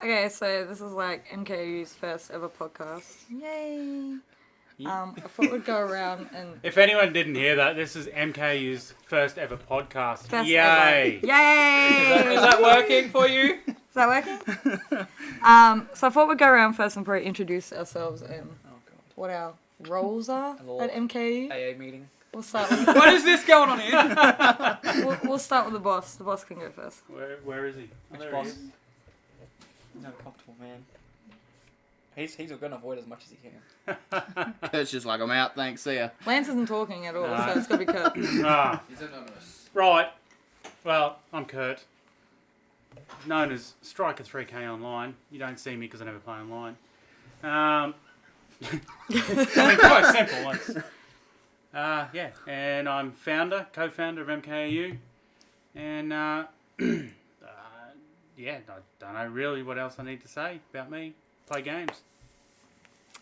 Okay, so this is like MKAU's first ever podcast. Yay! I thought we'd go around and... If anyone didn't hear that, this is MKU's first ever podcast. First Yay! ever. Yay! Is that working for you? Is that working? So I thought we'd go around first and probably introduce ourselves and what our roles are at MKAU. AA meeting. We'll start with What is this going on here? we'll start with the boss. The boss can go first. Where is he? Which There boss? he is. No, comfortable man. He's going to avoid as much as he can. Kurt's just like, I'm out, thanks, see ya. Lance isn't talking at all, No. so it's got to be Kurt. Ah, He's anonymous. right. Well, I'm Kurt. Known as Striker 3K online. You don't see me because I never play online. I mean, quite simple. Yeah, and I'm co-founder of MKAU. And yeah, I don't know really what else I need to say about me. Play games.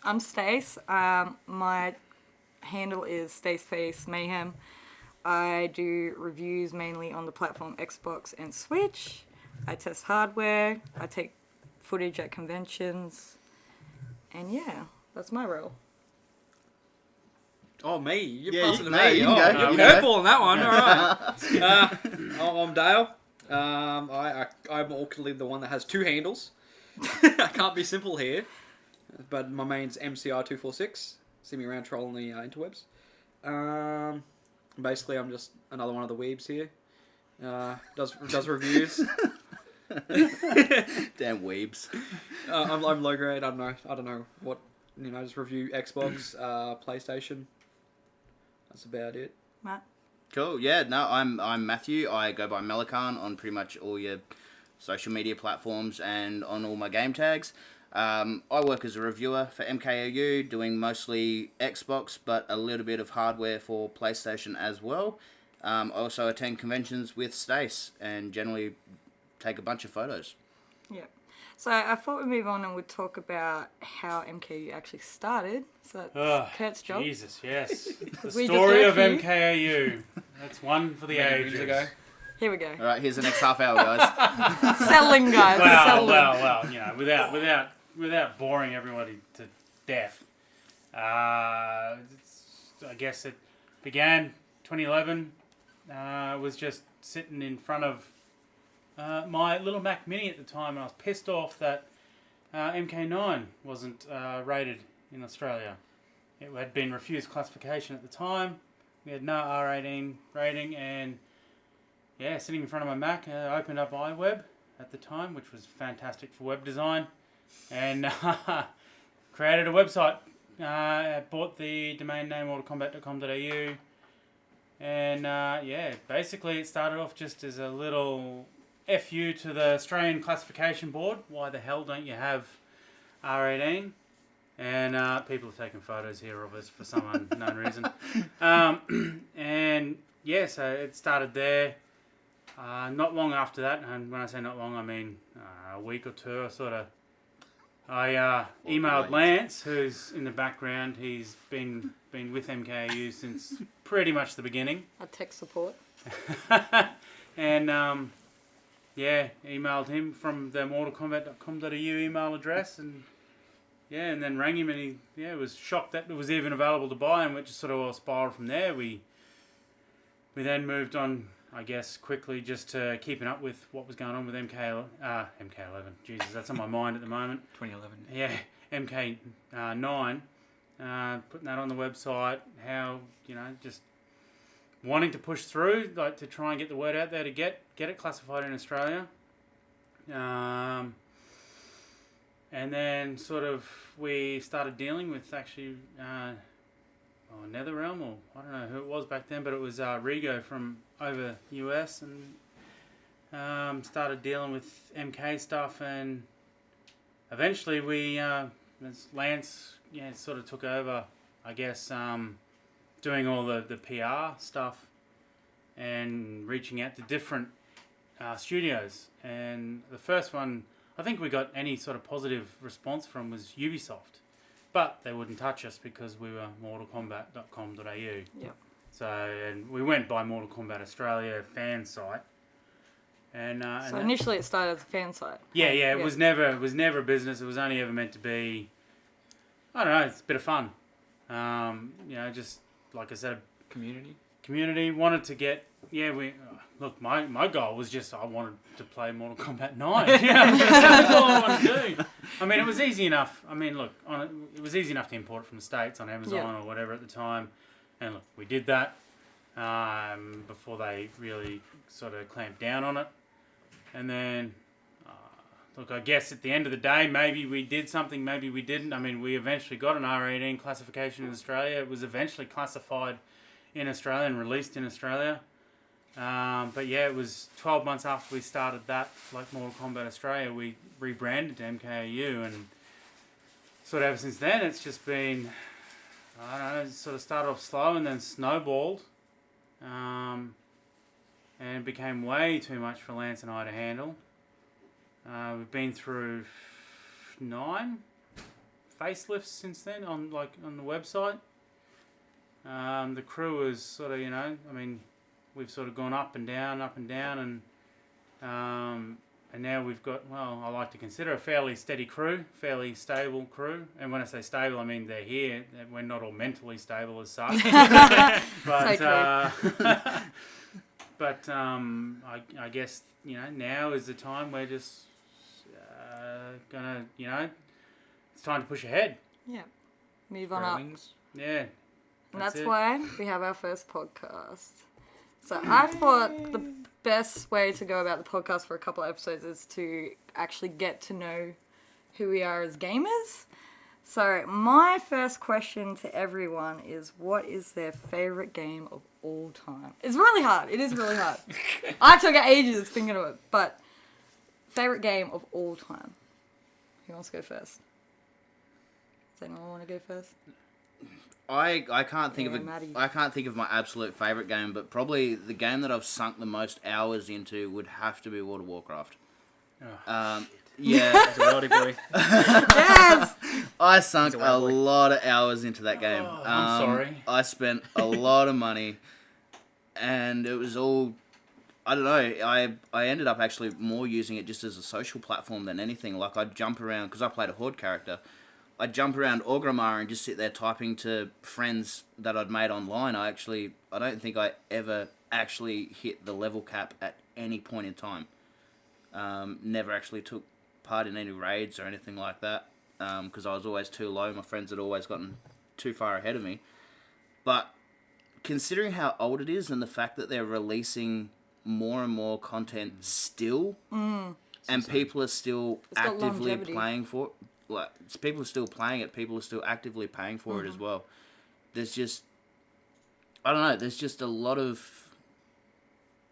I'm Stace. My handle is Staceface Mayhem. I do reviews mainly on the platform Xbox and Switch. I test hardware. I take footage at conventions. And yeah, that's my role. Oh, me? You're Yeah, passing to no, me. you can go, You're you can careful on that one. All right. I'm Dale. I'm awkwardly the one that has two handles. I can't be simple here. But my main's MCR246. See me around trolling the interwebs. Basically, I'm just another one of the weebs here. Does reviews. Damn weebs. I'm low grade. I don't know what. Just review Xbox, PlayStation. That's about it. Matt? Cool, yeah, no, I'm Matthew. I go by Melican on pretty much all your social media platforms and on all my game tags. I work as a reviewer for MKAU, doing mostly Xbox, but a little bit of hardware for PlayStation as well. I also attend conventions with Stace and generally take a bunch of photos. Yeah. So I thought we'd move on and we'd talk about how MKAU actually started. So that's Kurt's job. Jesus, yes. The We story just of heard from MKAU. That's one for the Many ages. moons ago. Here we go. All right, here's the next half hour, guys. Selling, guys. Selling. Well, without boring everybody to death. I guess it began 2011. Was just sitting in front of my little Mac Mini at the time, and I was pissed off that MK9 wasn't rated in Australia. It had been refused classification at the time. We had no R18 rating, and yeah, sitting in front of my Mac, I opened up iWeb at the time, which was fantastic for web design, and created a website. Bought the domain name mortalkombat.com.au, and yeah, basically it started off just as a little FU to the Australian Classification Board. Why the hell don't you have R18? And people have taken photos here of us for some unknown reason. And yeah, so it started there. Not long after that, and when I say not long, I mean a week or two, I emailed Lance, who's in the background. He's been with MKAU since pretty much the beginning. A tech support. And yeah, emailed him from the mortalkombat.com.au email address, and yeah, and then rang him, and he was shocked that it was even available to buy, and which sort of all spiraled from there. We then moved on, I guess, quickly just to keeping up with what was going on with MK11. Jesus, that's on my mind at the moment. 2011. Yeah, MK9. Putting that on the website. How, just wanting to push through, like to try and get the word out there to get it classified in Australia. And then sort of we started dealing with actually NetherRealm, or I don't know who it was back then, but it was Rigo from over US, and started dealing with MK stuff, and eventually we, Lance, sort of took over, I guess, doing all the PR stuff and reaching out to different studios. And the first one I think we got any sort of positive response from was Ubisoft. But they wouldn't touch us because we were mortalkombat.com.au. Yep. So, and we went by Mortal Kombat Australia fan site. And So initially it started as a fan site. yeah, it was never a business. It was only ever meant to be, I don't know, it's a bit of fun. Just like I said, community wanted to get. Look, my goal was just I wanted to play Mortal Kombat 9. Yeah, that's all I wanted to do. I mean, it was easy enough. I mean, look, it was easy enough to import it from the States on Amazon or whatever at the time. And look, we did that before they really sort of clamped down on it. And then, look, I guess at the end of the day, maybe we did something, maybe we didn't. I mean, we eventually got an R18 classification in Australia. It was eventually classified in Australia and released in Australia. But yeah, it was 12 months after we started that, like Mortal Kombat Australia, we rebranded to MKAU, and sort of ever since then, it's just been, I don't know, it sort of started off slow and then snowballed. And it became way too much for Lance and I to handle. We've been through 9 facelifts since then on the website. The crew is sort of, we've sort of gone up and down, and now we've got, well, I like to consider a fairly steady crew, fairly stable crew. And when I say stable, I mean they're here. We're not all mentally stable as such. But I guess, now is the time we're just gonna, it's time to push ahead. Yeah. Move on up. Yeah. And that's why we have our first podcast. So I thought the best way to go about the podcast for a couple of episodes is to actually get to know who we are as gamers. So my first question to everyone is, what is their favourite game of all time? It's really hard. It is really hard. I took ages thinking of it. But favourite game of all time. Who wants to go first? Does anyone want to go first? I can't think of my absolute favourite game, but probably the game that I've sunk the most hours into would have to be World of Warcraft. Yeah, That's a naughty boy. Yes! I sunk a lot of hours into that game. I'm sorry. I spent a lot of money, and it was all, I don't know, I ended up actually more using it just as a social platform than anything. Like, I'd jump around, because I played a Horde character, I'd jump around Orgrimmar and just sit there typing to friends that I'd made online. I don't think I ever actually hit the level cap at any point in time. Never actually took part in any raids or anything like that, because I was always too low. My friends had always gotten too far ahead of me. But considering how old it is and the fact that they're releasing more and more content still, and people are still actively playing for it, people are still playing it, people are still actively paying for it as well. There's just, I don't know, there's just a lot of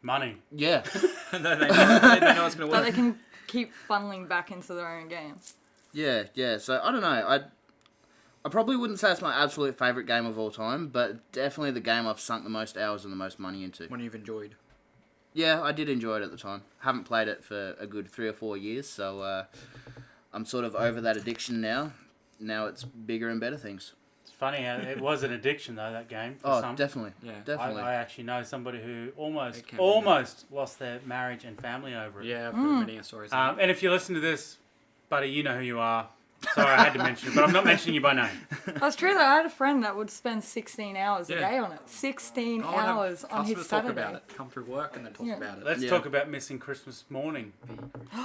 money. Yeah. they know it's going to work. But they can keep funneling back into their own games. Yeah. So, I don't know. I probably wouldn't say it's my absolute favourite game of all time, but definitely the game I've sunk the most hours and the most money into. When you've enjoyed. Yeah, I did enjoy it at the time. Haven't played it for a good 3 or 4 years, so I'm sort of over that addiction now. Now it's bigger and better things. It's funny how it was an addiction though, that game. For some. Definitely. Yeah. Definitely. I actually know somebody who almost lost their marriage and family over it. Yeah, I've heard many stories. And if you listen to this, buddy, you know who you are. Sorry, I had to mention it, but I'm not mentioning you by name. That's true though. I had a friend that would spend 16 hours a day on it. 16 hours on his Saturday. Talk about it. Come through work and then talk about it. Let's talk about missing Christmas morning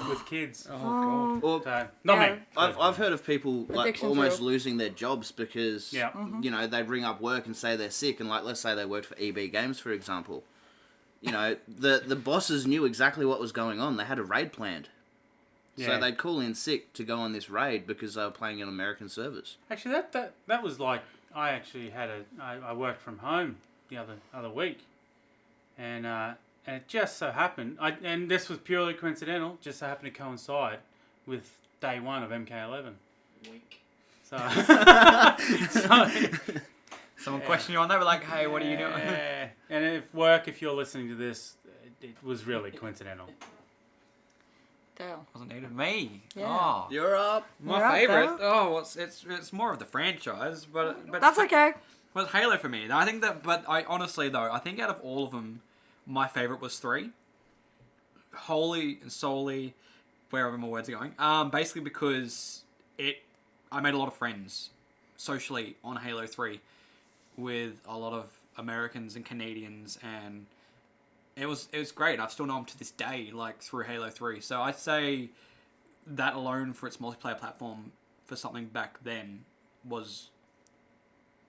with kids. Oh, God. So, not me. I've heard of people Addiction's almost real. losing their jobs because they ring up work and say they're sick, and let's say they worked for EB Games, for example. The bosses knew exactly what was going on. They had a raid planned. Yeah. So they'd call in sick to go on this raid because they were playing on American servers. Actually, that was like, I actually had I worked from home the other week, and it just so happened, and this was purely coincidental, just so happened to coincide with day 1 of MK11. Wink. So, Someone questioned you on that, we're like, hey, what are you doing? And if you're listening to this, it was really coincidental. Dale. Wasn't needed me. Yeah. Oh, You're up. my favorite. Oh, it's more of the franchise, but That's okay. Well, it's Halo for me. And I think that, but I honestly though, I think out of all of them, my favorite was 3. wholly and solely, wherever my words are going, basically because I made a lot of friends socially on Halo 3 with a lot of Americans and Canadians, and it was great. I still know them to this day, like through Halo 3. So I'd say that alone for its multiplayer platform for something back then was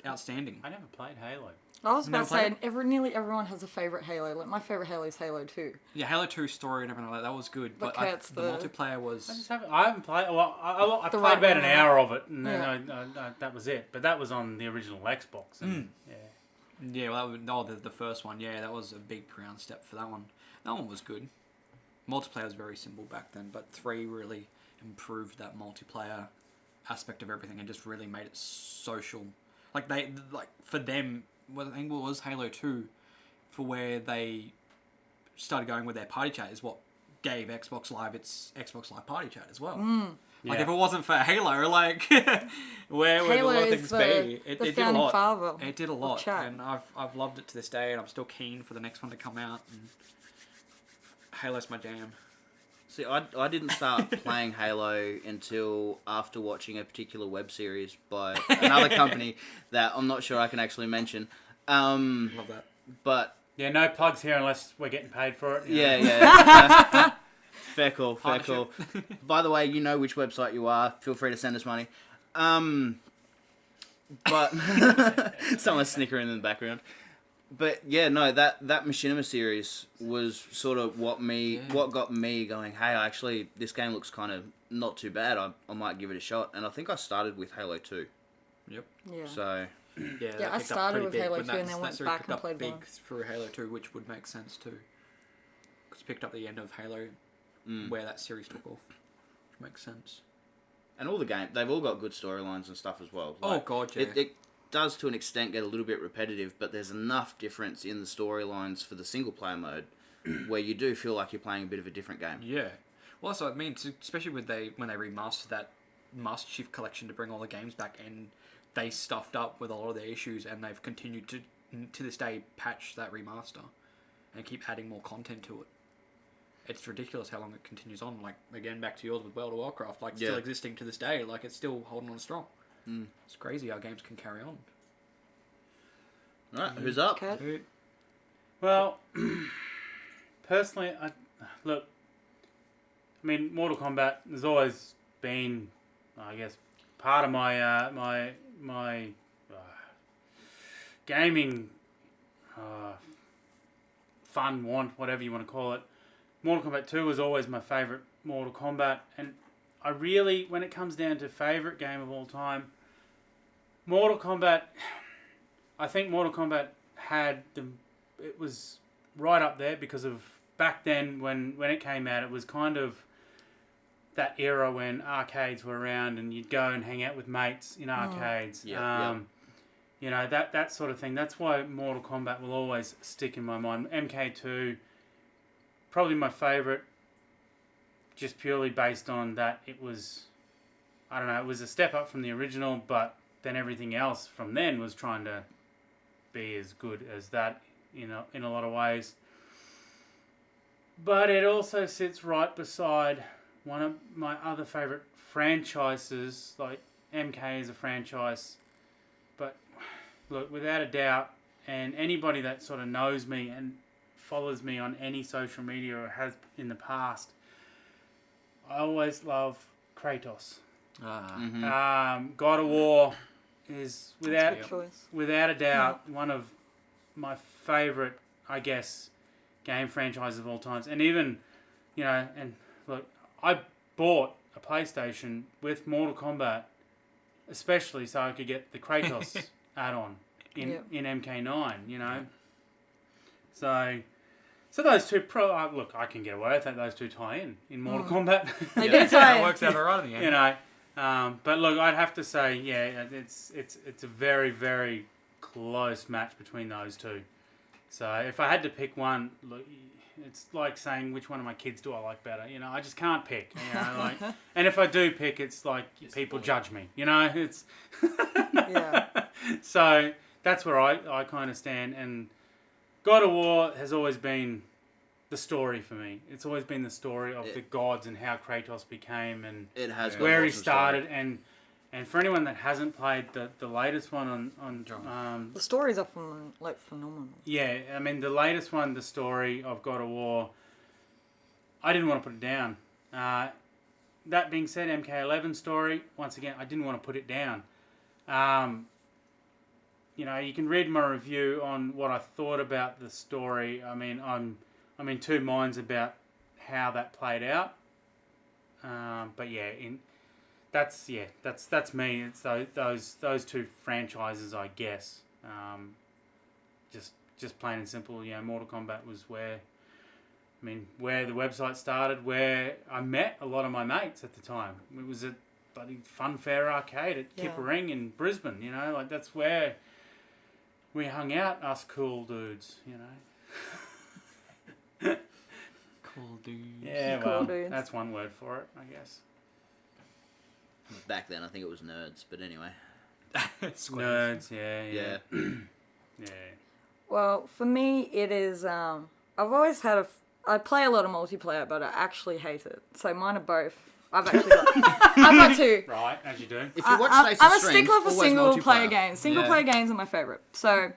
outstanding. I never played Halo. I was about Never to say, played nearly everyone has a favourite Halo. Like, my favourite Halo is Halo 2. Yeah, Halo 2 story and everything like that was good, but Kurt's the multiplayer was... I haven't played. Well, I The played right about an one. hour of it, and then Yeah. that was it. But that was on the original Xbox. And, Yeah, well, the first one, yeah, that was a big ground step for that one. That one was good. Multiplayer was very simple back then, but 3 really improved that multiplayer aspect of everything and just really made it social. For them, I think it was Halo 2, for where they started going with their party chat is what gave Xbox Live its Xbox Live party chat as well. Like, if it wasn't for Halo, like, where would a Halo lot of is things be? It did a founding lot. father It did a of lot, chat. and I've loved it to this day, and I'm still keen for the next one to come out. And Halo's my jam. See, I didn't start playing Halo until after watching a particular web series by another company that I'm not sure I can actually mention. Love that. But yeah, no plugs here unless we're getting paid for it. yeah. Fair call. Partnership. By the way, you know which website you are. Feel free to send us money. But someone's snickering in the background. But yeah, no, that Machinima series was sort of what got me going, hey, actually, this game looks kind of not too bad. I might give it a shot. And I think I started with Halo 2. Yep. Yeah. So, Yeah, Yeah, I picked up started pretty with big Halo when 2 and then that went series back picked and up played big 1. through Halo 2, which would make sense too. Because picked up the end of Halo where that series took off. Which makes sense. and all the games, they've all got good storylines and stuff as well. Oh, God, yeah. It does to an extent get a little bit repetitive, but there's enough difference in the storylines for the single player mode where you do feel like you're playing a bit of a different game. Yeah. Well, that's what I mean, especially when they remastered that Master Chief Collection to bring all the games back, and they stuffed up with a lot of their issues, and they've continued to this day patch that remaster and keep adding more content to it. It's ridiculous how long it continues on. Like, again, back to yours with World of Warcraft, like, still existing to this day. Like, it's still holding on strong. It's crazy how games can carry on. Alright, who's up? Kurt? Well, personally, I mean, Mortal Kombat has always been, I guess, part of my my gaming fun, whatever you want to call it. Mortal Kombat 2 was always my favourite Mortal Kombat, and I really, when it comes down to favourite game of all time, Mortal Kombat, I think Mortal Kombat it was right up there because of back then when it came out, it was kind of that era when arcades were around and you'd go and hang out with mates in arcades. You know, that sort of thing. That's why Mortal Kombat will always stick in my mind. MK2, probably my favourite, just purely based on that it was, I don't know, it was a step up from the original, but then everything else from then was trying to be as good as that, you know, in a lot of ways. But it also sits right beside one of my other favourite franchises, like MK is a franchise. But look, without a doubt, and anybody that sort of knows me and follows me on any social media or has in the past, I always love Kratos. God of War is without a doubt one of my favourite, I guess, game franchises of all times. And even, you know, and look, I bought a PlayStation with Mortal Kombat, especially so I could get the Kratos add-on in MK9, you know. So those two, look, I can get away with that. Those two tie in Mortal Kombat. They do tie It in. works out alright in the end. You know, but look, I'd have to say, yeah, it's a very, very close match between those two. So if I had to pick one, look, it's like saying which one of my kids do I like better. You know, I just can't pick. You know, like, and if I do pick, it's like people judge me. You know, it's So that's where I kind of stand. And God of War has always been the story for me. It's always been the story of the gods and how Kratos became and It has got where an he awesome started. story. And for anyone that hasn't played the latest one on The stories are phenomenal. yeah, I mean the latest one, the story of God of War, I didn't want to put it down. That being said, MK11 story, once again, I didn't want to put it down. You know, you can read my review on what I thought about the story. I mean, I'm in two minds about how that played out. But yeah, that's me. It's those two franchises, I guess. Just plain and simple. You know, Mortal Kombat was where the website started, where I met a lot of my mates at the time. It was at bloody Funfair Arcade at Kippering in Brisbane. You know, like that's where we hung out, us cool dudes. You know. Cool dudes. Yeah, Cool well, dudes. that's one word for it, I guess. Back then, I think it was nerds, but anyway. Nerds, yeah. Yeah. Well, for me, it is. I've always had I play a lot of multiplayer, but I actually hate it. So mine are both. I've actually got. I've got two. Right, as you do. If you watch Stace's I'm a streams, stickler for always single player multiplayer. games. Single player games are my favorite. So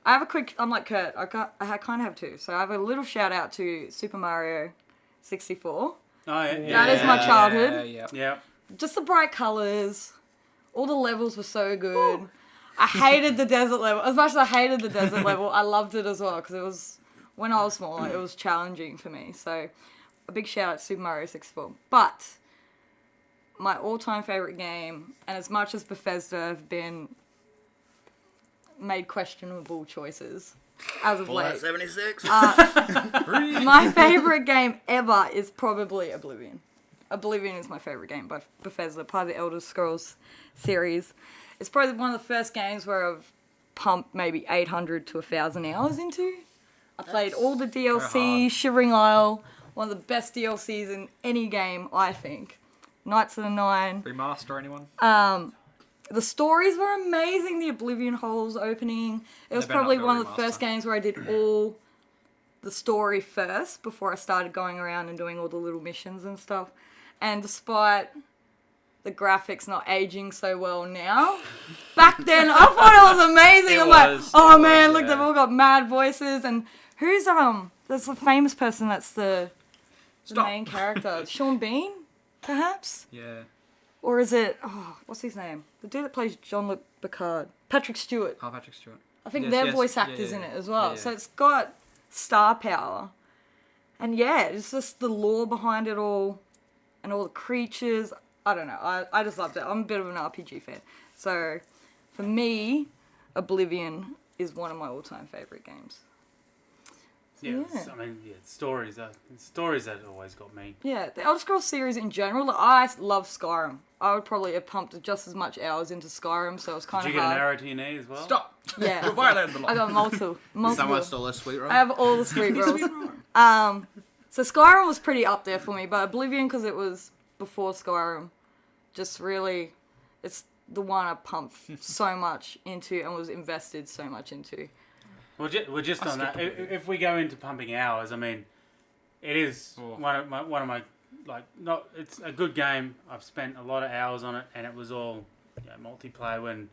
I have a quick. I'm like Kurt. I kind of have two. So I have a little shout out to Super Mario 64. Oh, yeah. That is my childhood. Yeah. Just the bright colours. All the levels were so good. Ooh. I hated the desert level. As much as I hated the desert level, I loved it as well because it was, when I was small, it was challenging for me. So a big shout out to Super Mario 64. But my all-time favourite game, and as much as Bethesda have been made questionable choices as of late, 76. my favourite game ever is probably Oblivion. Oblivion is my favourite game by Bethesda, part of the Elder Scrolls series. It's probably one of the first games where I've pumped maybe 800 to 1,000 hours into. I played all the DLC, Shivering Isle, one of the best DLCs in any game, I think. Knights of the Nine. Remaster, anyone? The stories were amazing. The Oblivion Holes opening. It was probably one of the first games where I did all the story first before I started going around and doing all the little missions and stuff. And despite the graphics not aging so well now, back then I thought it was amazing. Look, they've all got mad voices. And who's there's a famous person that's the main character. Sean Bean, perhaps? Yeah. Or is it, what's his name? The dude that plays Jean-Luc Picard. Patrick Stewart. Oh, Patrick Stewart. I think they're voice actors in it as well. Yeah. So it's got star power. And yeah, it's just the lore behind it all and all the creatures. I don't know. I just loved it. I'm a bit of an RPG fan. So for me, Oblivion is one of my all-time favourite games. Yeah. I mean, stories that always got me. Yeah, the Elder Scrolls series in general, I love Skyrim. I would probably have pumped just as much hours into Skyrim, so it's kind Did of you get hard. an arrow to your knee as well? Stop! Yeah. You violated the law. I got multiple. Someone stole a sweet roll. I have all the sweet rolls. So Skyrim was pretty up there for me, but Oblivion, because it was before Skyrim, just really, it's the one I pumped so much into and was invested so much into. Well, just on that, if we go into pumping hours, I mean, it is one of my it's a good game. I've spent a lot of hours on it, and it was all multiplayer when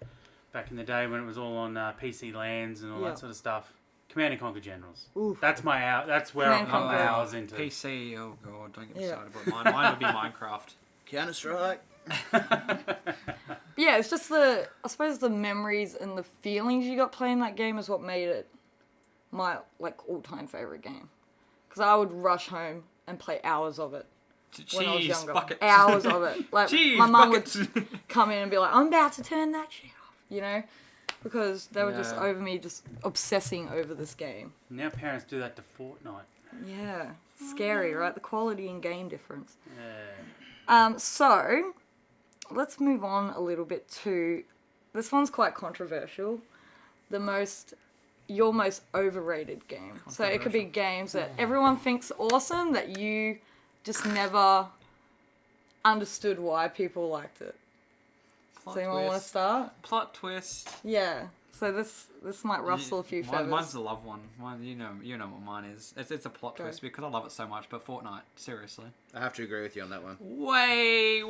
back in the day when it was all on PC LANs and all that sort of stuff. Command and Conquer Generals. Oof. That's my hour. That's where I pump my hours into. PC. Oh god, don't get me started. But mine would be Minecraft. Counter Strike. Yeah, it's just I suppose the memories and the feelings you got playing that game is what made it my all-time favourite game. Because I would rush home and play hours of it when I was younger. Buckets. Hours of it. Like Cheese my mum buckets. would come in and be like, "I'm about to turn that shit off," you know, because they were just over me, just obsessing over this game. Now parents do that to Fortnite. Yeah, scary, right? The quality in game difference. Yeah. So, let's move on a little bit to, this one's quite controversial, your most overrated game. So it could be games that everyone thinks awesome, that you just never understood why people liked it. Does anyone want to start? Plot twist. Yeah. So this might rustle a few feathers. Mine's the love one. Mine, you know what mine is. It's a plot Go. twist because I love it so much. But Fortnite, seriously, I have to agree with you on that one. way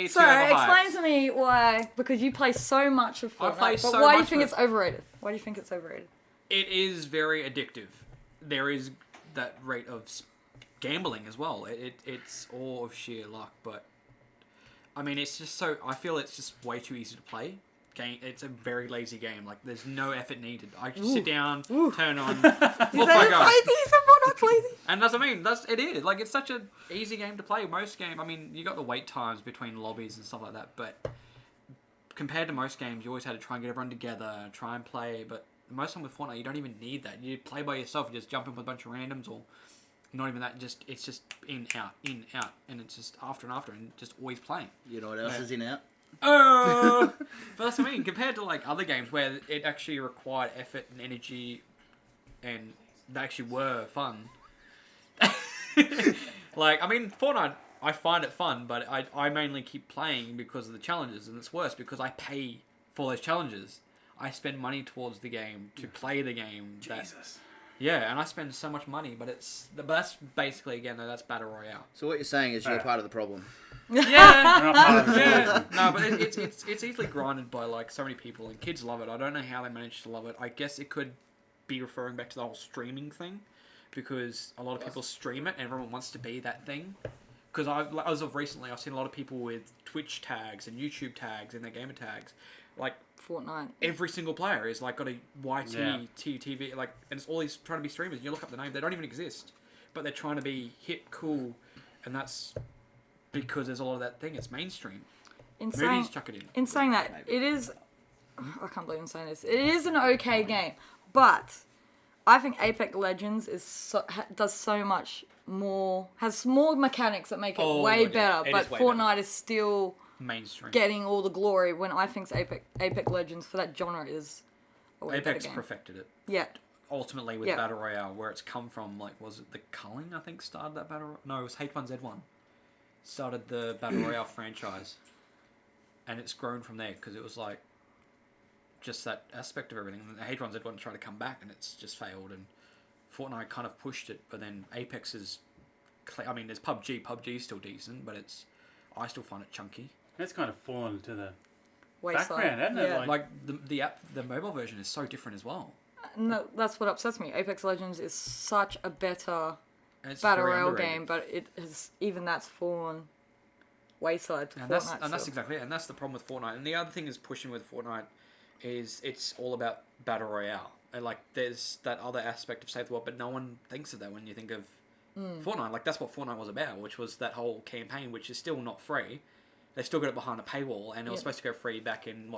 So too overhyped. explain to me why, because you play so much of I Fortnite, play but so why do you much think of it's overrated? Why do you think it's overrated? It is very addictive. There is that rate of gambling as well. It's all of sheer luck, but I mean, it's just so. I feel it's just way too easy to play. It's a very lazy game. Like, there's no effort needed. I just sit down, turn on, off I go. Fortnite's lazy. And that's what I mean. It is. Like, it's such an easy game to play. Most game, I mean, you got the wait times between lobbies and stuff like that, but compared to most games, you always had to try and get everyone together, try and play, but most of the time with Fortnite, you don't even need that. You play by yourself, you just jump in with a bunch of randoms, or not even that, it's just in, out, and it's just after and after, and just always playing. You know what else is in out? But that's what I mean, compared to like other games where it actually required effort and energy, and they actually were fun. Like, I mean, Fortnite, I find it fun, but I mainly keep playing because of the challenges, and it's worse because I pay for those challenges. I spend money towards the game to play the game. Jesus. Yeah, and I spend so much money, but that's basically, again, though, that's Battle Royale. So what you're saying is you're Yeah. part of the problem. Yeah, We're not part of the yeah. solution. No, but it's easily grinded by like so many people, and kids love it. I don't know how they manage to love it. I guess it could be referring back to the whole streaming thing, because a lot of people stream it, and everyone wants to be that thing. Because as of recently, I've seen a lot of people with Twitch tags and YouTube tags and their gamer tags, like. Fortnite. Every single player is like got a YT, Yeah. TV, like, and it's all these trying to be streamers. You look up the name, they don't even exist, but they're trying to be hip, cool, and that's because there's a lot of that thing. It's mainstream. Movies chuck it in. In saying that, it is. I can't believe I'm saying this. It is an okay game, but I think Apex Legends does so much more, has more mechanics that make it Oh, way yeah. better. It But is way Fortnite is still Mainstream. getting all the glory. When I think Apex Legends for that genre is a way better Apex game. perfected it. Yeah. Ultimately with Yeah. Battle Royale, where it's come from, like, was it the Culling, I think, started that Battle No, it was H1Z1. Started the Battle Royale franchise. And it's grown from there, because it was, like, just that aspect of everything. And H1Z1 tried to come back, and it's just failed, and Fortnite kind of pushed it, but then Apex is... I mean, there's PUBG. PUBG's still decent, but I still find it chunky. That's kind of fallen into the Wayside. background, hasn't it? Yeah. Like, the mobile version is so different as well. No, that's what upsets me. Apex Legends is such a better And it's battle very royale underrated. game, but it has that's fallen wayside to And Fortnite. that's still. exactly it. And that's the problem with Fortnite. And the other thing is pushing with Fortnite is it's all about battle royale. And like, there's that other aspect of Save the World, but no one thinks of that when you think of Fortnite. Like, that's what Fortnite was about, which was that whole campaign, which is still not free. They still got it behind a paywall, and it was supposed to go free back in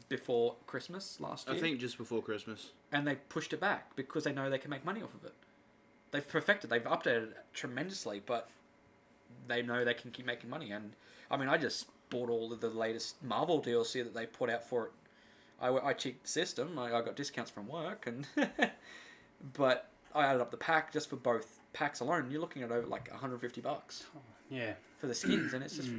before Christmas last year. I think just before Christmas. And they pushed it back because they know they can make money off of it. They've updated it tremendously, but they know they can keep making money. And I mean, I just bought all of the latest Marvel DLC that they put out for it. I checked the system. I got discounts from work, and but I added up the pack just for both packs alone. You're looking at over like $150 Yeah. for the skins, and it's just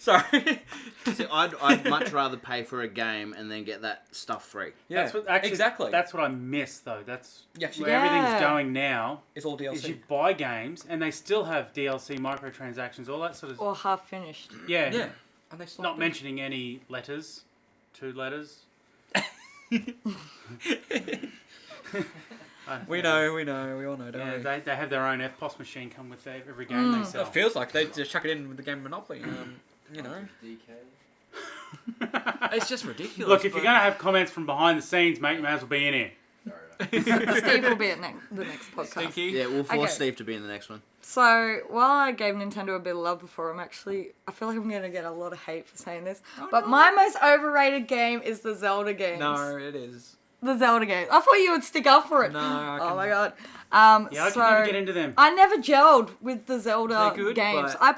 Sorry. See, I'd much rather pay for a game and then get that stuff free. Yeah, That's what, actually, exactly. That's what I miss, though. That's Yes, where Yeah. everything's going now. It's all DLC. Is you buy games, and they still have DLC, microtransactions, all that sort of... Or half finished. Yeah. Yeah, and they Not mentioning any letters. 2 letters. We know, we all know, don't Yeah, we? they have their own FPOS machine come with every game they sell. It feels like they just chuck it in with the game Monopoly. You know, it's just ridiculous. Look, if you're going to have comments from behind the scenes, mate, you may as well be in here. Steve will be at the next podcast. Stinky. Yeah, we'll force Okay. Steve to be in the next one. So, while I gave Nintendo a bit of love before, I feel like I'm going to get a lot of hate for saying this. But my most overrated game is the Zelda games. No, it is. The Zelda games. I thought you would stick up for it. No, I Oh can- my god. Yeah, I so can never get into them. I never gelled with the Zelda They're good, games. but- I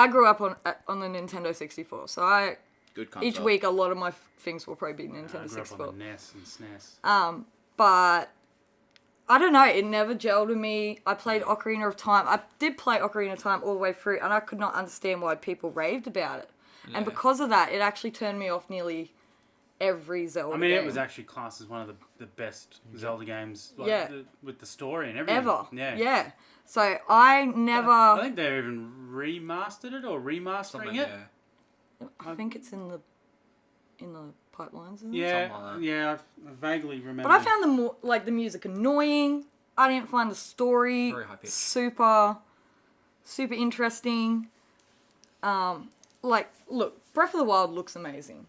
grew up on the Nintendo 64, so Good console. each week a lot of my things will probably be I Nintendo grew up 64. on the NES and SNES. But I don't know, it never gelled with me. I played Ocarina of Time. I did play Ocarina of Time all the way through, and I could not understand why people raved about it. And because of that, it actually turned me off nearly every Zelda I mean, game. it was actually classed as one of the best Zelda games, like, Yeah. with the story and everything. Ever. Yeah. Yeah. So I never... I think they even remastered it or remastering Something, it. yeah. I think it's in the pipelines. Isn't it? Yeah, Something like that. yeah, I vaguely remember. But I found the music annoying. I didn't find the story Very high-pitched. super interesting. Look, Breath of the Wild looks amazing,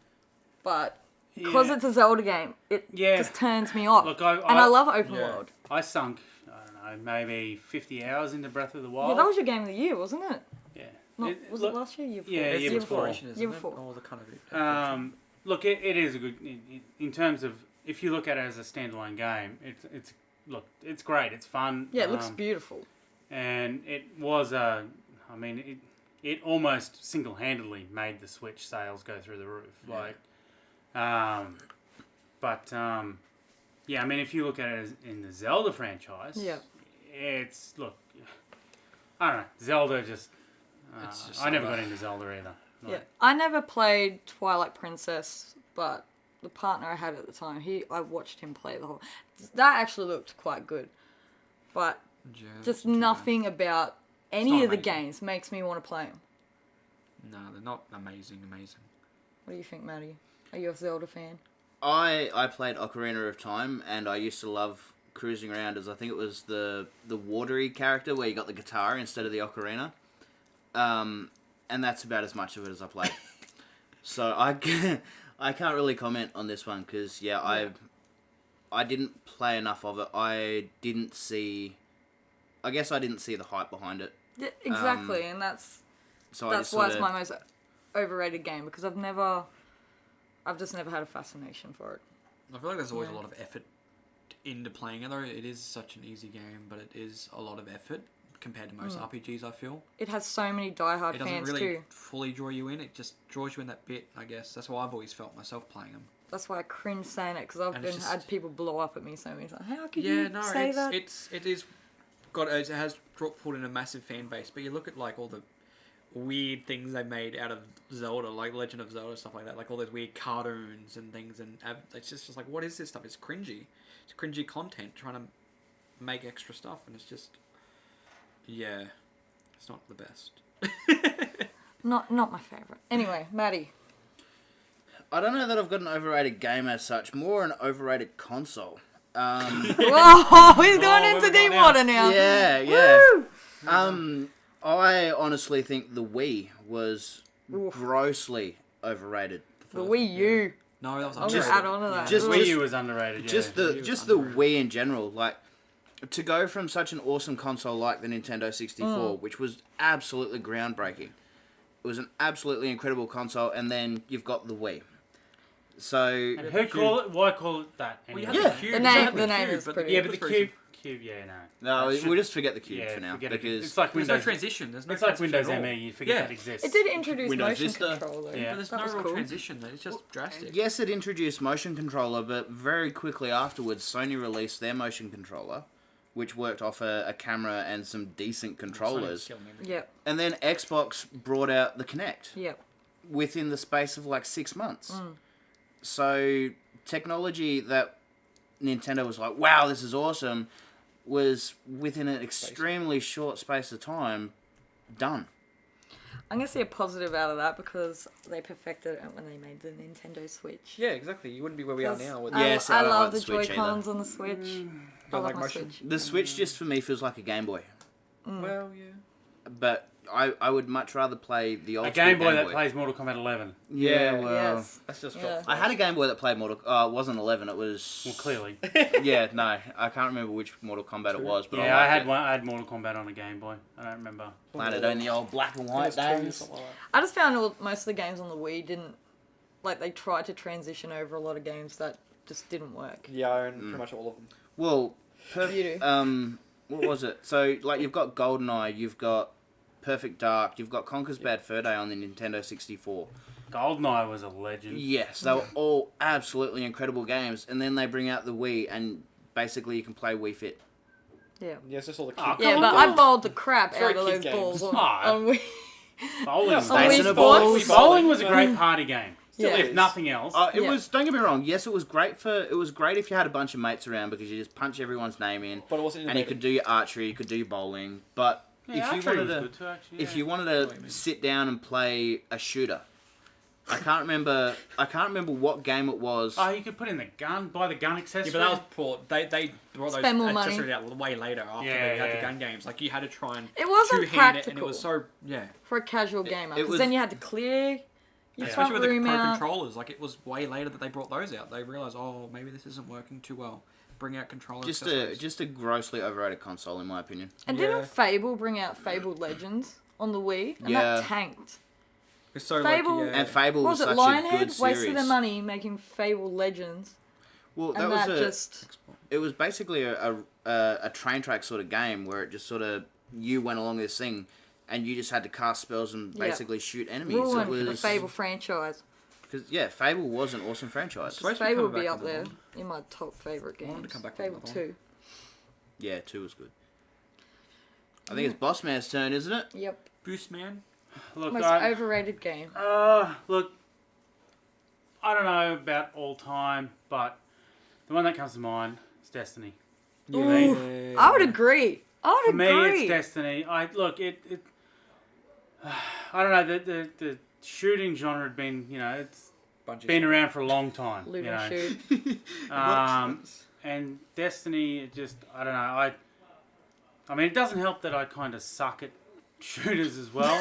but because Yeah. it's a Zelda game, it Yeah. just turns me off. Look, and I love open Yeah. world. I sunk, I don't know, maybe 50 hours into Breath of the Wild. Yeah, that was your game of the year, wasn't it? Yeah. Not, was look, it last year? Year before? yeah, It's year the before. exploration, isn't Year it? before. All the kind of Look, it is a good in terms of if you look at it as a standalone game. It's great. It's fun. Yeah, it looks beautiful. And it was it almost single-handedly made the Switch sales go through the roof. Yeah. Yeah, I mean, if you look at it as in the Zelda franchise, Yeah. it's I don't know, Zelda just. It's just I never Zelda. got into Zelda either. Yeah, I never played Twilight Princess, but the partner I had at the time, I watched him play the whole. That actually looked quite good, but just nothing about any not of the amazing. games makes me want to play them. No, they're not amazing. What do you think, Maddie? Are you a Zelda fan? I played Ocarina of Time, and I used to love cruising around as I think it was the watery character where you got the guitar instead of the ocarina. And that's about as much of it as I played. So I can't really comment on this one because I didn't play enough of it. I didn't see the hype behind it. Yeah, exactly, and that's why it's my most overrated game because I've just never had a fascination for it. I feel like there's always Yeah. a lot of effort into playing it, though. It is such an easy game, but it is a lot of effort compared to most RPGs, I feel. It has so many diehard It doesn't fans really too. fully draw you in. It just draws you in that bit, I guess. That's why I've always felt myself playing them. That's why I cringe saying it because I've And it's just- had people blow up at me so many times. How could Yeah, you no, say it's, that? it has pulled in a massive fan base, but you look at like all the weird things they made out of Zelda, like Legend of Zelda, stuff like that, like all those weird cartoons and things, and it's just like, what is this stuff? It's cringy. It's cringy content trying to make extra stuff, and it's just, yeah, it's not the best. Not my favourite. Anyway, Maddie. I don't know that I've got an overrated game as such, more an overrated console. Whoa, he's going into where we deep going water now. Yeah. Woo! I honestly think the Wii was Oof. grossly overrated. The Wii U. No, that was I'm going underrated. to add on to that. Just- Wii U was underrated. Just yeah. the Wii was just the underrated. Wii in general, like to go from such an awesome console like the Nintendo 64, which was absolutely groundbreaking. It was an absolutely incredible console, and then you've got the Wii. So And who call it? Why call it that? Well, you Anyway? had Yeah. the cube. The name- exactly, the name cube, is but pretty- Yeah, cube but the was very cube, yeah, no. no, That should- we'll just forget the cube yeah, for now forget it. because It's like There's Windows. no transition. There's no It's like transition Windows at all. ME. You forget Yeah. that exists. It did introduce Windows motion Vista. control though. Yeah. But there's That no was real cool. transition. Though. It's just drastic. yes, it introduced motion controller, but very quickly afterwards, Sony released their motion controller, which worked off a camera and some decent controllers. Yep, And then Xbox brought out the Kinect yep. within the space of like 6 months. So technology that Nintendo was like, wow, this is awesome, was within an extremely short space of time done. I'm going to see a positive out of that because they perfected it when they made the Nintendo Switch. Yeah, exactly. You wouldn't be where we are now. With Yes, I I don't love like the the Switch Joy-Cons on the Switch. I Don't love like my motion? Switch. The Switch just for me feels like a Game Boy. Well, yeah. But I would much rather play the old A Game school Boy that plays Mortal Kombat 11. Yeah, well... Yes. That's just Yeah. dropped. I had a Game Boy that played Mortal... it wasn't 11, it was... Well, clearly. Yeah, no, I can't remember which Mortal Kombat it was, but Yeah, I liked had it. one. I had Mortal Kombat on a Game Boy. I don't remember. Played it in the old black and white days. I just found most of the games on the Wii didn't... Like, they tried to transition over a lot of games that just didn't work. Yeah, I own pretty much all of them. Well, You do. what was it? So, like, you've got GoldenEye, you've got Perfect Dark, you've got Conker's Bad Fur Day on the Nintendo 64. GoldenEye was a legend. Yes, they were all absolutely incredible games, and then they bring out the Wii, and basically you can play Wii Fit. Yeah. Yeah, it's just all the Oh, cute. Yeah, Come but on. I bowled the crap Very out of kid those balls games. on Wii. Bowling. On Stays Wii in a Sports. ball. Bowling was a great party game. Still Yeah. is. If nothing else. It Yeah. was. Don't get me wrong. Yes, it was great if you had a bunch of mates around because you just punch everyone's name in, But it wasn't and you innovative. could do your archery, you could do your bowling. But yeah, if you archery wanted was to, good too, actually. if yeah. you wanted what you to mean. sit down and play a shooter, I can't remember what game it was. Oh, you could put in the gun, buy the gun accessory. Yeah, but that was poor. They brought those Spend more money. accessories out way later after Yeah, they had yeah. the gun games. Like you had to try and It wasn't two-hand it, and it practical. was so For a casual gamer. it Because was- then you had to clear your especially front with the room pro out. controllers. Like it was way later that they brought those out. They realized, oh, maybe this isn't working too well. Bring out controller accessories. just a grossly overrated console in my opinion. And Yeah. didn't Fable bring out Fabled Legends on the Wii? And Yeah. that tanked. It's so Fable- lucky, yeah. And Fable What was was it, such a Lionhead? good Wasted series. their money making Fabled Legends. Well, that And was that just... it was basically a train track sort of game where it just sort of you went along this thing, and you just had to cast spells and Yeah. basically shoot enemies. ruined it the was Fable franchise. because Fable was an awesome franchise. Supposed to be Fable coming would be back up with there another in my top favourite I wanted to games. come back with Fable another 2. Yeah, 2 was good. I think it's Boss Man's turn, isn't it? Yep. Boost Man. Look, Most I, overrated game. look, I don't know about all time, but the one that comes to mind is Destiny. Ooh, I would agree. I For would me, agree. it's Destiny. I don't know. The shooting genre had been, it's Bungie. been around for a long time. Loot you and know. shoot. And Destiny, it just, I don't know. I mean, it doesn't help that I kind of suck at shooters as well.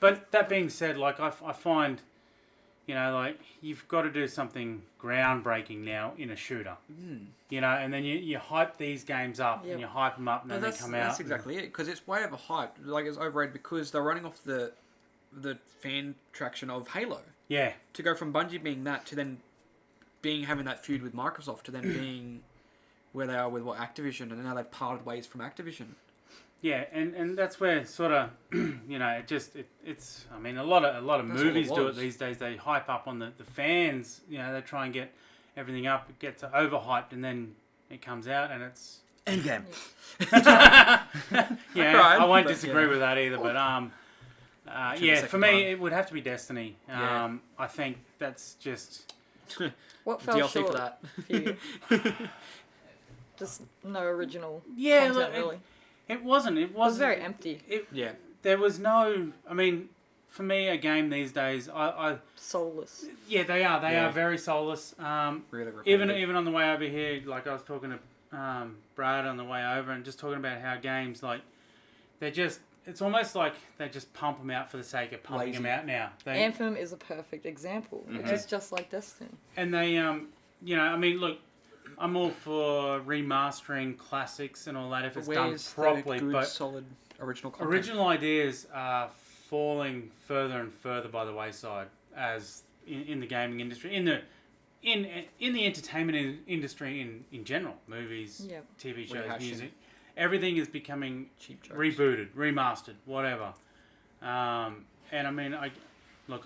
But that being said, like I find, like you've got to do something groundbreaking now in a shooter. And then you hype these games up Yep. and you hype them up and then they come out. That's exactly it. Because it's way overhyped. Like it's overrated because they're running off the fan traction of Halo. Yeah. To go from Bungie being that to then having that feud with Microsoft to then being where they are with Activision, and now they've parted ways from Activision. Yeah, and that's where sort of, it's. I mean, a lot of That's what movies it do it was. these days. They hype up on the fans. They try and get everything up. It gets overhyped, and then it comes out, and it's. Endgame. Yeah, cried, I won't but, disagree yeah. with that either. But the for second me, time. it would have to be Destiny. Yeah. I think that's just. What fell DLC short for that. for you? Just no original Yeah, content, look, really. It wasn't. It It was wasn't. very empty. Yeah. There was no. I mean, for me, a game these days, I Soulless. yeah, they are. They Yeah. are very soulless. Really repetitive. Even on the way over here, like I was talking to Brad on the way over, and just talking about how games like they're just. It's almost like they just pump them out for the sake of pumping Lazy. them out now. They, Anthem is a perfect example, which is just like Destiny. and they I mean, look, I'm all for remastering classics and all that if it's done Where's properly, the good, but solid original content? original ideas are falling further and further by the wayside as in the gaming industry, in the entertainment industry in general, movies, Yep. TV shows, Rehashing. music, everything is becoming Cheap jokes. rebooted, remastered, whatever. And I mean,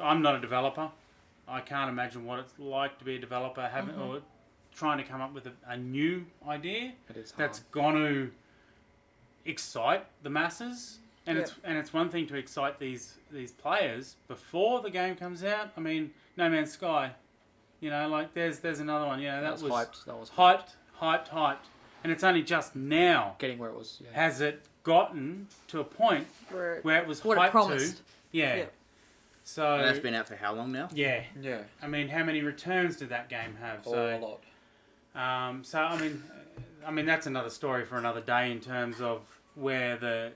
I'm not a developer. I can't imagine what it's like to be a developer, or trying to come up with a new idea It is hard. that's going to excite the masses. And Yep. it's one thing to excite these players before the game comes out. I mean, No Man's Sky, like there's another one. That was hyped. That was hyped, and it's only just now Getting where it was. Yeah. has it gotten to a point where it was What it hyped promised. to. Yeah. Yep. So And that's been out for how long now? yeah. Yeah. I mean, how many returns did that game have? A lot. So I mean that's another story for another day in terms of where the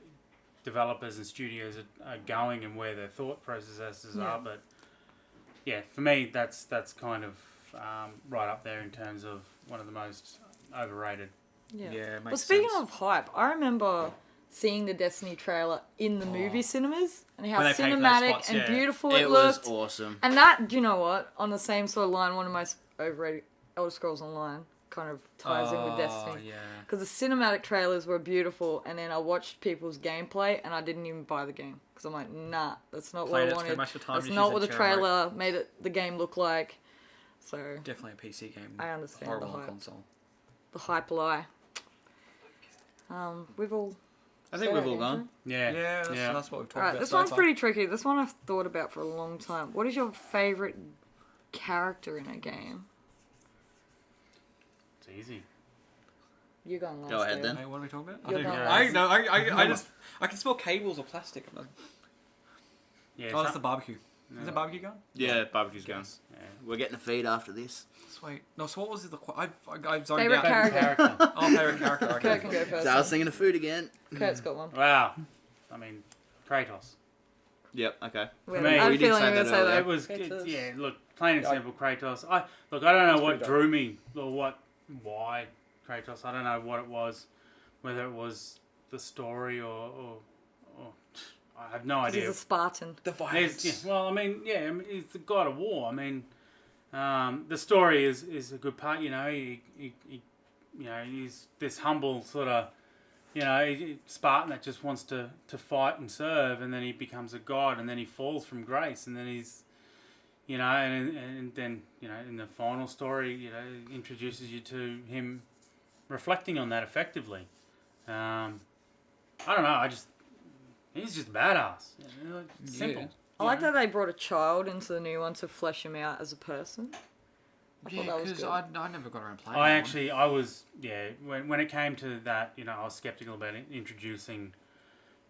developers and studios are going and where their thought processes Yeah. are. But yeah, for me that's kind of right up there in terms of one of the most overrated. Yeah. Yeah, it Well, makes speaking sense. of hype, I remember seeing the Destiny trailer in the movie cinemas and how When they pay for those cinematic spots, and yeah. beautiful It it was looked. awesome. And that, do you know what? On the same sort of line, one of my overrated Elder Scrolls Online kind of ties in with Destiny. Yeah. Because the cinematic trailers were beautiful, and then I watched people's gameplay, and I didn't even buy the game. Because I'm like, nah, that's not Played what I it wanted. too much of the time, That's just not used what the the chair remote. trailer made the game look like. So, Definitely a PC game. I understand Horrible the on hype. console. the hype lie. We've all I think we've all gone. Yeah. That's what we've talked Alright, about. this so one's far. pretty tricky. This one I've thought about for a long time. What is your favourite character in a game? It's easy. You're going last. Go ahead, Dave. then. Hey, what are we talking about? You're I think going last. I just I can smell cables or plastic. I'm like, Yeah. oh, that's the barbecue. Is the barbecue going? Yeah, barbecue's gone. Yeah. We're getting a feed after this. Sweet. No, so what was the? I zoned Favourite out. character. Oh, favorite character. Kurt Okay. can go first. So I was thinking of food again. Kurt's got one. Wow. I mean, Kratos. Yep. Okay. Wait, me, I had we a did feeling say you were going that to say earlier. that. It was, Kratos. yeah. Look, plain and Yeah. simple, Kratos. I don't know That's what pretty drew me or why Kratos. I don't know what it was, whether it was the story or I have no 'Cause idea. he's a Spartan. The violence. He's the god of war. I mean, the story is a good part. You know, he's this humble sort of, Spartan that just wants to fight and serve, and then he becomes a god, and then he falls from grace, and then he's, and then in the final story, introduces you to him reflecting on that effectively. I don't know. He's just badass. Simple. Yeah. I like that they brought a child into the new one to flesh him out as a person. I thought Yeah, that was because good. I never got around playing. I was, when it came to that, I was skeptical about introducing,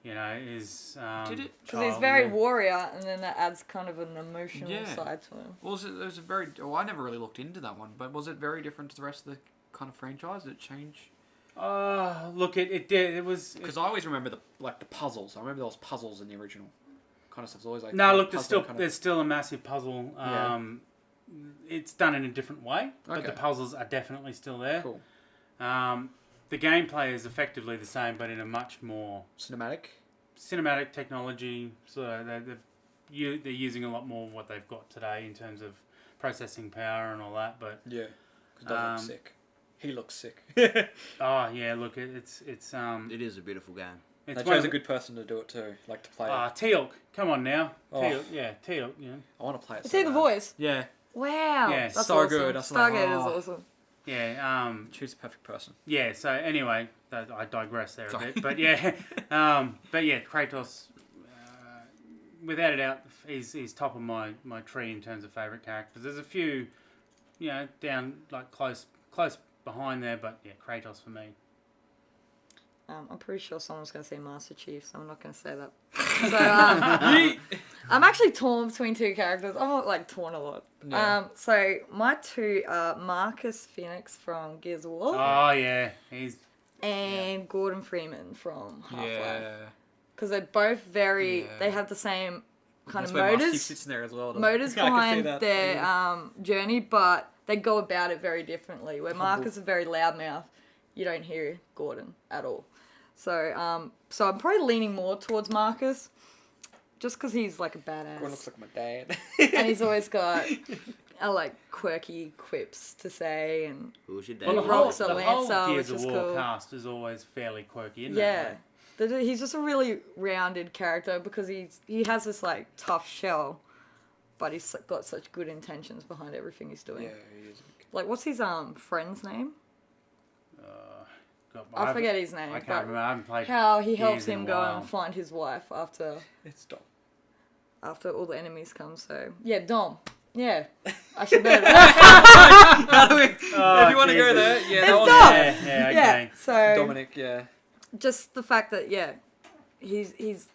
his Did it? Because he's very warrior, and then that adds kind of an emotional Yeah. side to him. Was it? There was a very. Oh, I never really looked into that one, but was it very different to the rest of the kind of franchise? Did it change? Look, it did. It was. Because I always remember the puzzles. I remember there was puzzles in the original kind of stuff. It's always like No, look, puzzling there's still a massive puzzle. Yeah. It's done in a different way, but Okay. the puzzles are definitely still there. cool The gameplay is effectively the same, but in a much more cinematic. cinematic technology. So they're using a lot more of what they've got today in terms of processing power and all that. But Yeah, because Dom looks sick. He looks sick. oh yeah, look, it's It is a beautiful game. They one chose of a the- good person to do it too, like to play it. Teal'c, come on now. Oh. Teal'c, I want to play it. Is so he the bad. voice? Yeah, Wow. Yeah, That's so awesome. good. That's like, Stargate oh. is awesome. Yeah, choose the perfect person. yeah. So anyway, I digress there a Sorry. bit, but yeah, Kratos, without a doubt, he's top of my tree in terms of favourite characters. There's a few, down like close behind there, but yeah, Kratos for me. I'm pretty sure someone's going to say Master Chief, so I'm not going to say that. So I'm actually torn between two characters. I'm not torn a lot. Yeah. So my two are Marcus Phoenix from Gears of War Oh yeah, he's and Gordon Freeman from Half-Life. Yeah. Because they're both very. Yeah. They have the same kind That's of where Master Chief motives. sits in there as well. Motives I can see behind that. their Yeah. journey, but they go about it very differently. Where Humble. Marcus is very loudmouth, you don't hear Gordon at all. So I'm probably leaning more towards Marcus, just because he's like a badass, Gordon looks like my dad. and he's always got quirky quips to say, and Who's your well, dad? the Rocks whole, are the whole Lancer, Gears which of is War cool. cast is always fairly quirky, isn't yeah. it? He's just a really rounded character because he has this tough shell, but he's got such good intentions behind everything he's doing. yeah, he is. What's his friend's name? God, I forget his name. I can't but remember. I haven't played. how he helps Gears in him a go while. and find his wife after It's Dom. all the enemies come. So yeah, Dom. Yeah, I should know that. Oh, if you want to go Jesus. there, yeah, It's that was Dom. Yeah, Yeah. okay. So Dominic. Yeah, just the fact that he's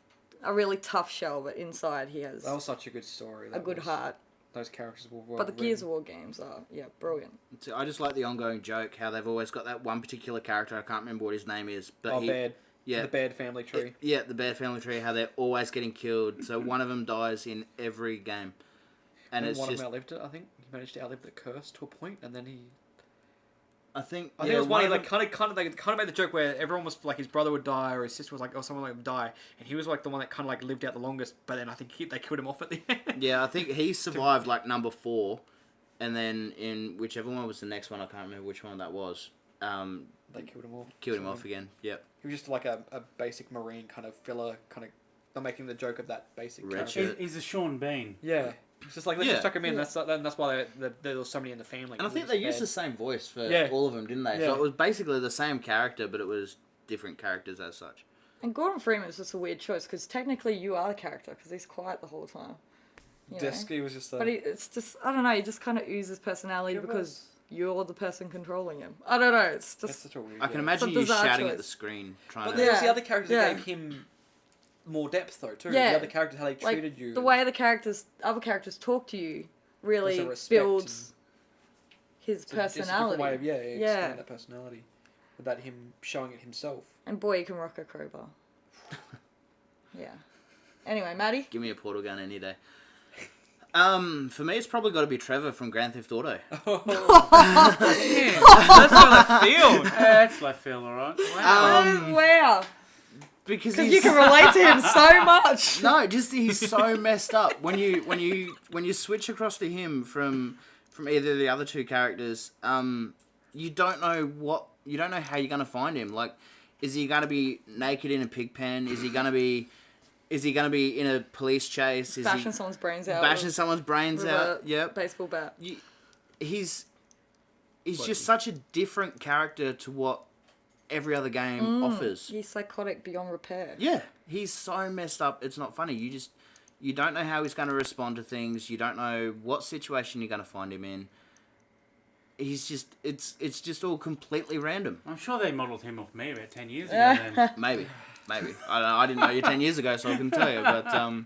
a really tough shell, but inside he has that was such a good story. a That good was- heart. Those characters were well But the Gears written. of War games are brilliant. So I just like the ongoing joke how they've always got that one particular character. I can't remember what his name is, but Oh, Bad. Yeah, The Bad family tree. yeah, the Bad Family Tree. How they're always getting killed. So one of them dies in every game, and it's one just. of them outlived it, I think. He managed to outlive the curse to a point, and then he... I think. I think it was one he kind of made the joke where everyone was like his brother would die or his sister was or someone would die, and he was the one that kind of lived out the longest. But then I think they killed him off at the end. Yeah, I think he survived number 4, and then in whichever one was the next one, I can't remember which one that was. They killed him off. Killed him off again. Yep. He was just like a basic marine kind of filler, not making the joke of that basic Red character. shirt. He's a Sean Bean. Yeah. It's just let's Yeah. just chuck him in. Yeah. That's why there was so many in the family. And I think they used the same voice for Yeah. all of them, didn't they? Yeah. So it was basically the same character, but it was different characters as such. And Gordon Freeman's just a weird choice because technically you are the character because he's quiet the whole time. You know? Deskey was just But it's just, I don't know, he just kind of oozes personality because you're the person controlling him. I don't know, it's That's just... such a weird. I can Yeah. imagine It's a you bizarre shouting choice. at the screen, trying But to. there was the Yeah. other characters Yeah. that gave him more depth though too. Yeah. The other characters, how they Like, treated you. the way the other characters talk to you really There's a respect builds his It's a different personality. way of, Yeah. explaining that personality. Without him showing it himself. And boy, you can rock a crowbar. Yeah. Anyway, Maddie? Give me a portal gun any day. For me, it's probably got to be Trevor from Grand Theft Auto. Damn, that's left field. Yeah, that's left field, alright. Wow. Because Because you can relate to him so much. No, just he's so messed up. When you switch across to him from either of the other two characters, you don't know how you're gonna find him. Like, is he gonna be naked in a pig pen? Is he gonna be in a police chase? Is Bashing someone's brains out. bashing someone's brains with out? a Yep. baseball bat. He's just such a different character to what every other game offers. He's psychotic beyond repair. Yeah, he's so messed up. It's not funny. You don't know how he's going to respond to things. You don't know what situation you're going to find him in. He's just it's just all completely random. I'm sure they modelled him off me about 10 years ago then. Maybe. I don't know. I didn't know you 10 years ago, so I couldn't tell you.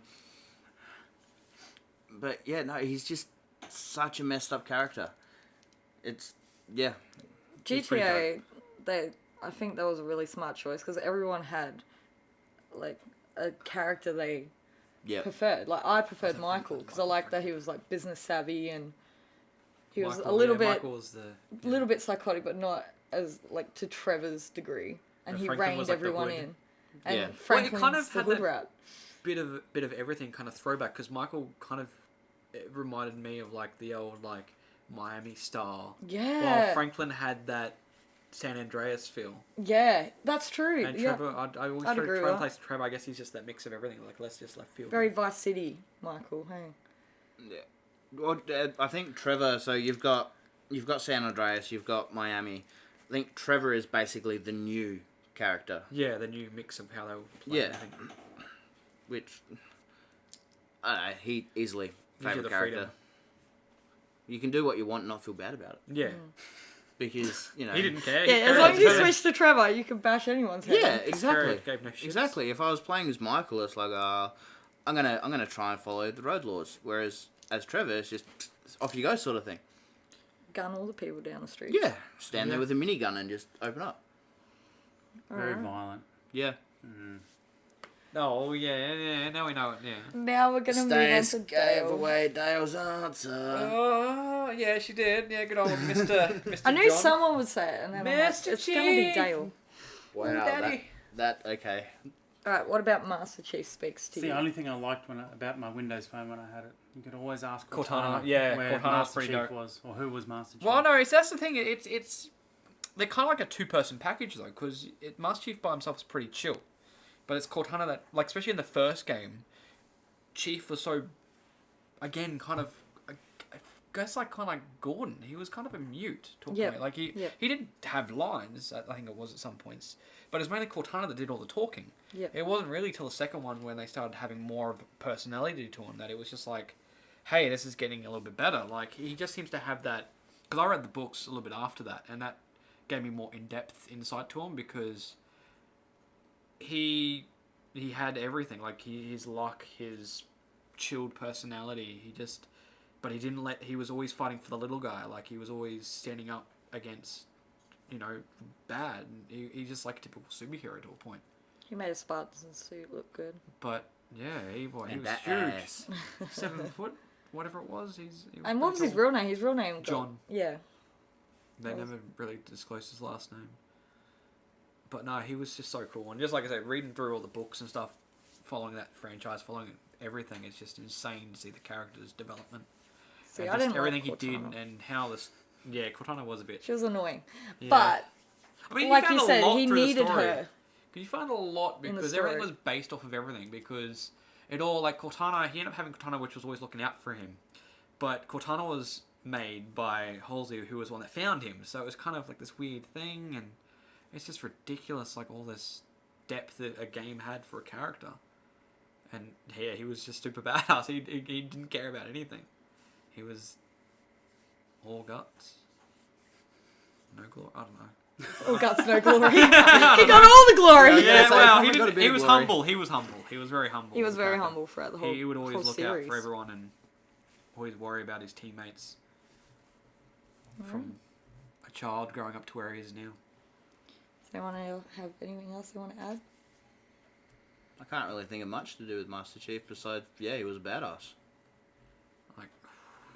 But yeah, no, he's just such a messed up character. It's It's pretty GTA, I think that was a really smart choice because everyone had like a character they preferred. Like I preferred Michael because I liked that he was like business savvy and he was a little bit Michael was little bit psychotic, but not as like to Trevor's degree. And he Franklin reined was like the everyone hood. in. And Yeah. Franklin's Well, it kind of the had hood that- rat. bit of everything kind of throwback because Michael kind of it reminded me of like the old like Miami style. Yeah. While Franklin had that San Andreas feel. Yeah, that's true. And Yeah. Trevor, I always I'd try agree to with place Trevor. I guess he's just that mix of everything. Like let's just left field. Very Vice City, Michael. Hey. Well, I think Trevor. So you've got San Andreas. You've got Miami. I think Trevor is basically the new character. Yeah, the new mix of how they were playing. Yeah. I think. Which I don't know. He easily Gives you favorite the character. freedom. You can do what you want and not feel bad about it Yeah. because you know. He didn't care. Yeah, as long as you switch to Trevor, you can bash anyone's head. Yeah, exactly. Gave no shits. Exactly. If I was playing as Michael, it's like, I'm gonna try and follow the road laws. Whereas as Trevor, it's just off you go sort of thing. Gun all the people down the street. Yeah, stand there with a minigun and just open up. Very Alright. violent. Yeah. Oh yeah. Now we know it. Yeah. Now we're gonna move on to Dale. away Dale's answer. Oh yeah, she did. Yeah, good old Mr. Mr. I knew John. someone would say it, and then I'm like, Mr. it's gonna be Chief. Dale. Wow, Daddy. that okay. Alright, what about Master Chief speaks to It's the you? only thing I liked about my Windows phone when I had it. You could always ask Cortana, Cortana, yeah, where Cortana's Master pretty Chief dope. was, or who was Master Chief. Well, no, that's the thing. It's they're kind of like a two-person package though, because Master Chief by himself is pretty chill, but it's Cortana that, like, especially in the first game, Chief was so, again, kind of, I guess like kind of like Gordon. He was kind of a mute talking. Yep. Like he did have lines. I think it was at some points, but it was mainly Cortana that did all the talking. Yep. It wasn't really till the second one when they started having more of a personality to him that it was just like, hey, this is getting a little bit better. Like, he just seems to have that... Because I read the books a little bit after that, and that gave me more in-depth insight to him because he had everything. Like, his luck, his chilled personality, but he didn't let... He was always fighting for the little guy. Like, he was always standing up against, bad. And he's just like a typical superhero to a point. He made a Spartan suit look good. But yeah, he was And huge. that ass. 7 foot, whatever it was. He was And what was pretty his tall. real name? His real name got- John. Yeah. They never really disclosed his last name. But no, he was just so cool. And just like I said, reading through all the books and stuff, following that franchise, following everything, it's just insane to see the character's development. See, And I just didn't everything like he did Cortana. and how this. Yeah, Cortana was a bit. She was annoying. Yeah. But, I mean, like found you a said, lot he through the needed story. her. You find a lot In the because everything story. was based off of everything. Because it all, like Cortana, he ended up having Cortana, which was always looking out for him. But Cortana was made by Halsey, who was the one that found him. So it was kind of like this weird thing, and it's just ridiculous, like all this depth that a game had for a character. And yeah, he was just super badass. He didn't care about anything. He was all guts. No glory. I don't know. All guts, no glory. He got all the glory. Yeah, so well, he got a bit he of was glory. humble. He was humble. He was very humble. He was as a very character. humble throughout the whole He would always whole look series. out for everyone and always worry about his teammates. From a child growing up to where he is now. Does anyone else have anything else they want to add? I can't really think of much to do with Master Chief besides, yeah, he was a badass. Like,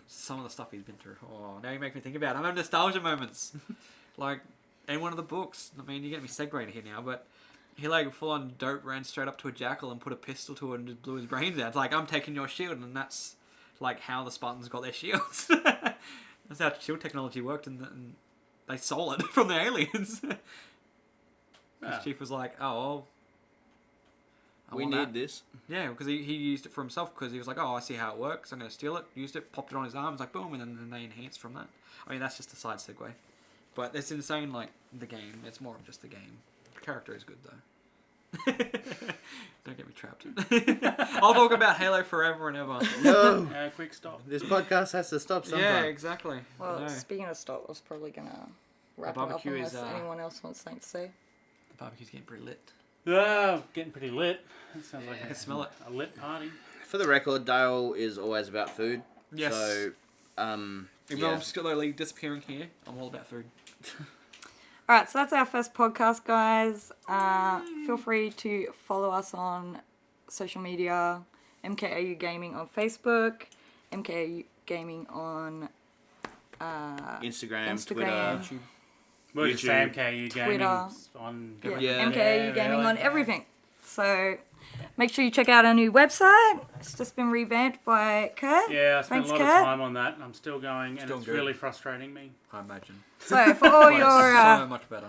some of the stuff he's been through. Oh, now you make me think about it. I'm having nostalgia moments. Like, in one of the books, I mean, you're getting me segueing here now, but he, like, full on dope ran straight up to a jackal and put a pistol to it and just blew his brains out. It's like, I'm taking your shield, and that's, like, how the Spartans got their shields. That's how shield technology worked, and they stole it from the aliens. His chief was like, oh, well, I We want need that. this. Yeah, because he used it for himself because he was like, oh, I see how it works. I'm going to steal it. Used it, popped it on his arms, like boom, and then they enhanced from that. I mean, that's just a side segue. But it's insane, like, the game. It's more of just the game. The character is good, though. Don't get me trapped. I'll talk about Halo forever and ever. No! Quick stop. This podcast has to stop sometime. Yeah, exactly. Well, I know. speaking of stop, I was probably going to wrap it up barbecue unless is, anyone else wants something to say. The barbecue's getting pretty lit. Getting pretty lit. That sounds like I can smell it. a lit party. For the record, Dale is always about food. Yes. So, Even though I'm slowly disappearing here, I'm all about food. Alright, so that's our first podcast, guys. Feel free to follow us on social media. MKAU Gaming on Facebook. MKAU Gaming on Instagram, Twitter. Instagram. We'll just say YouTube, MKU Twitter. Gaming on Yeah, Yeah. MKAU Gaming on everything. So make sure you check out our new website. It's just been revamped by Kurt. Yeah, I spent Thanks, a lot of Kurt. time on that. I'm still going, and Still it's good. really frustrating me. I imagine. So for all your so much better.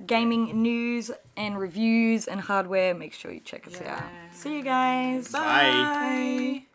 gaming news and reviews and hardware, make sure you check us out. See you guys. Bye. Bye.